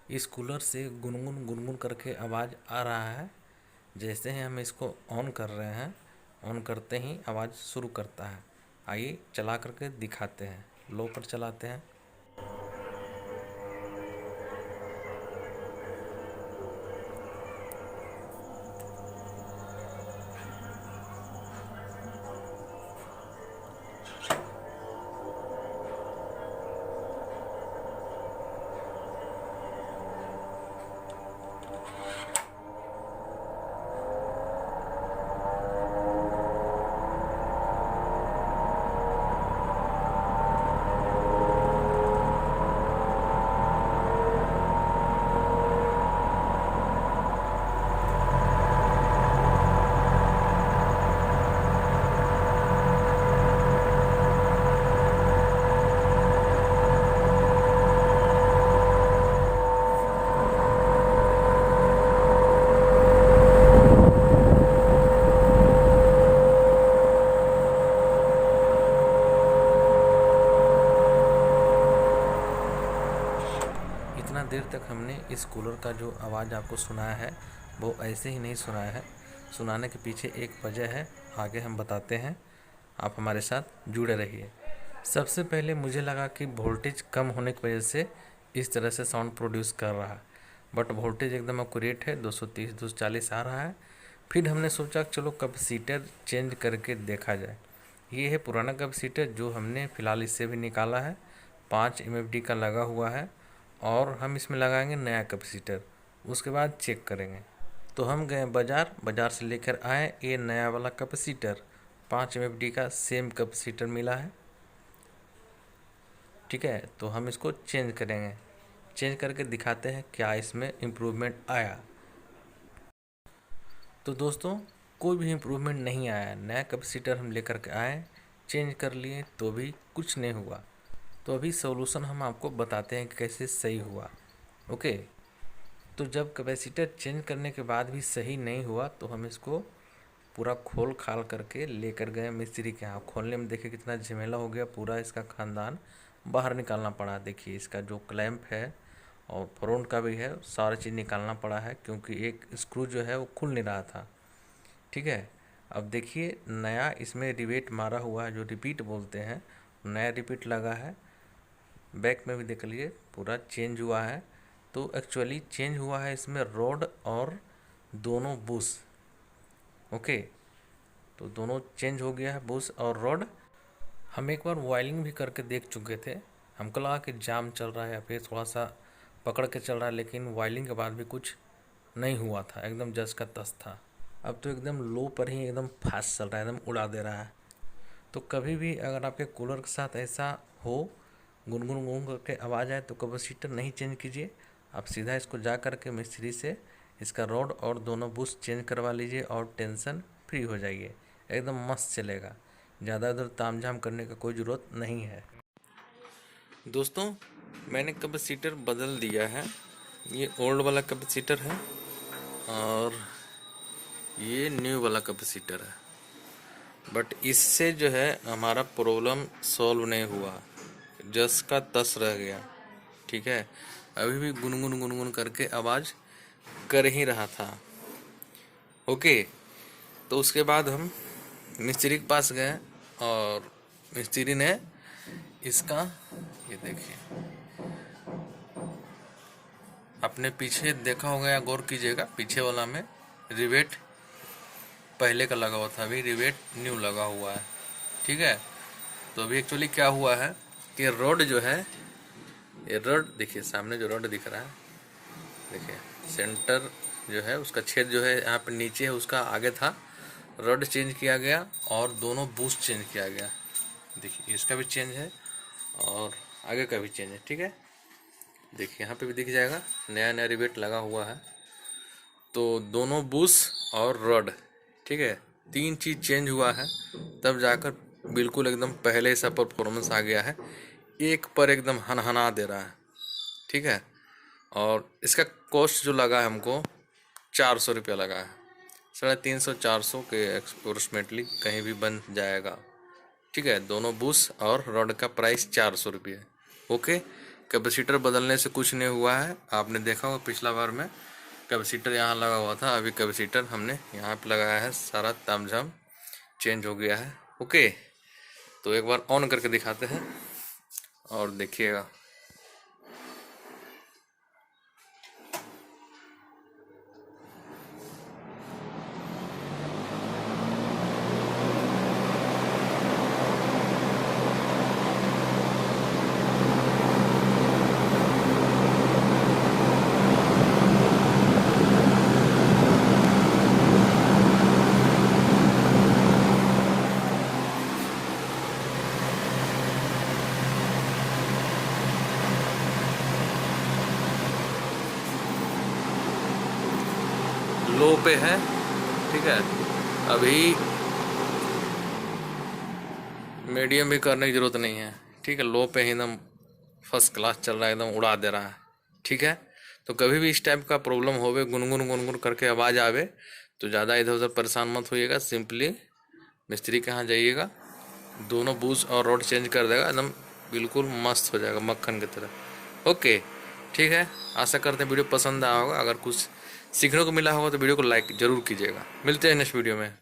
इस कूलर से गुनगुन गुनगुन करके आवाज़ आ रहा है। जैसे ही हम इसको ऑन कर रहे हैं, ऑन करते ही आवाज़ शुरू करता है। आइए चला करके दिखाते हैं। लो पर चलाते हैं। इतना देर तक हमने इस कूलर का जो आवाज़ आपको सुनाया है वो ऐसे ही नहीं सुनाया है। सुनाने के पीछे एक वजह है, आगे हम बताते हैं। आप हमारे साथ जुड़े रहिए। सबसे पहले मुझे लगा कि वोल्टेज कम होने की वजह से इस तरह से साउंड प्रोड्यूस कर रहा है, बट वोल्टेज एकदम एक्यूरेट है, 230 240 आ रहा है। फिर हमने सोचा चलो कैपेसिटर चेंज करके देखा जाए। ये है पुराना कैपेसिटर जो हमने फ़िलहाल इससे भी निकाला है। 5 MFD का लगा हुआ है और हम इसमें लगाएंगे नया कैपेसिटर, उसके बाद चेक करेंगे। तो हम गए बाज़ार से लेकर आए ये नया वाला कैपेसिटर। 5 MFD का सेम कैपेसिटर मिला है। ठीक है, तो हम इसको चेंज करेंगे। चेंज करके दिखाते हैं क्या इसमें इम्प्रूवमेंट आया। तो दोस्तों, कोई भी इम्प्रूवमेंट नहीं आया। नया कैपेसिटर हम लेकर के आए, चेंज कर लिए तो भी कुछ नहीं हुआ। तो अभी सॉल्यूशन हम आपको बताते हैं कि कैसे सही हुआ। ओके, तो जब कैपेसिटर चेंज करने के बाद भी सही नहीं हुआ तो हम इसको पूरा खोल खाल करके लेकर गए मिस्त्री के यहाँ। खोलने में देखिए कितना झमेला हो गया, पूरा इसका खानदान बाहर निकालना पड़ा। देखिए इसका जो क्लैंप है और फ्रंट का भी है, सारा चीज़ निकालना पड़ा है क्योंकि एक स्क्रू जो है वो खुल नहीं रहा था। ठीक है, अब देखिए नया इसमें रिवेट मारा हुआ है, जो रिपीट बोलते हैं, नया रिपीट लगा है। बैक में भी देख लिए पूरा चेंज हुआ है। तो एक्चुअली चेंज हुआ है इसमें रॉड और दोनों बुश। ओके, तो दोनों चेंज हो गया है, बुश और रॉड। हम एक बार वायरिंग भी करके देख चुके थे। हमको लगा कि जाम चल रहा है या फिर थोड़ा सा पकड़ के चल रहा है, लेकिन वायरिंग के बाद भी कुछ नहीं हुआ था, एकदम जस का तस था। अब तो एकदम लो पर ही एकदम फास्ट चल रहा है, एकदम उड़ा दे रहा है। तो कभी भी अगर आपके कूलर के साथ ऐसा हो, गुनगुन गुन करके आवाज़ आए, तो कैपेसिटर नहीं चेंज कीजिए। आप सीधा इसको जा कर के मिस्त्री से इसका रॉड और दोनों बुश चेंज करवा लीजिए और टेंशन फ्री हो जाइए। एकदम मस्त चलेगा, ज़्यादा इधर ताम झाम करने का कोई ज़रूरत नहीं है। दोस्तों, मैंने कैपेसिटर बदल दिया है। ये ओल्ड वाला कैपेसिटर है और ये न्यू वाला कैपेसिटर है, बट इससे जो है हमारा प्रॉब्लम सॉल्व नहीं हुआ, जस का तस रह गया। ठीक है, अभी भी गुनगुन गुनगुन करके आवाज़ कर ही रहा था। ओके, तो उसके बाद हम मिस्त्री के पास गए और मिस्त्री ने इसका, ये देखिए, अपने पीछे देखा होगा या गौर कीजिएगा, पीछे वाला में रिवेट पहले का लगा हुआ था, अभी रिवेट न्यू लगा हुआ है। ठीक है, तो अभी एक्चुअली क्या हुआ है कि रॉड जो है, ये रॉड देखिए सामने जो रॉड दिख रहा है, देखिए सेंटर जो है उसका छेद जो है यहाँ पे नीचे है, उसका आगे था, रॉड चेंज किया गया और दोनों बूस्ट चेंज किया गया। देखिए इसका भी चेंज है और आगे का भी चेंज है। ठीक है, देखिए यहाँ पे भी दिख जाएगा, नया नया रिवेट लगा हुआ है। तो दोनों बुश और रॉड, ठीक है, 3 चीज़ चेंज हुआ है, तब जाकर बिल्कुल एकदम पहले सा परफॉर्मेंस आ गया है। एक पर एकदम हनहना दे रहा है। ठीक है, और इसका कॉस्ट जो लगा है हमको 400 रुपया लगा है। 350 400 के अप्रोक्सीमेटली कहीं भी बन जाएगा। ठीक है, दोनों बुश और रॉड का प्राइस 400 रुपये। ओके, कैपेसिटर बदलने से कुछ नहीं हुआ है। आपने देखा होगा पिछला बार में कैपेसिटर यहाँ लगा हुआ था, अभी कैपेसिटर हमने यहाँ पे लगाया है, सारा तामझाम चेंज हो गया है। ओके, तो एक बार ऑन करके दिखाते हैं और देखिएगा। लो पे है, ठीक है। अभी मीडियम भी करने की ज़रूरत नहीं है, ठीक है। लो पे ही एकदम फर्स्ट क्लास चल रहा है, एकदम उड़ा दे रहा है, ठीक है। तो कभी भी इस टाइप का प्रॉब्लम होवे, गुनगुन गुनगुन करके आवाज़ आवे, तो ज़्यादा इधर उधर परेशान मत होइएगा। सिंपली मिस्त्री के यहाँ जाइएगा, दोनों बूज और रॉड चेंज कर देगा, एकदम बिल्कुल मस्त हो जाएगा मक्खन की तरह। ओके, ठीक है। आशा करते हैं वीडियो पसंद आया होगा। अगर कुछ सीखने को मिला होगा तो वीडियो को लाइक ज़रूर कीजिएगा। मिलते हैं नेक्स्ट वीडियो में।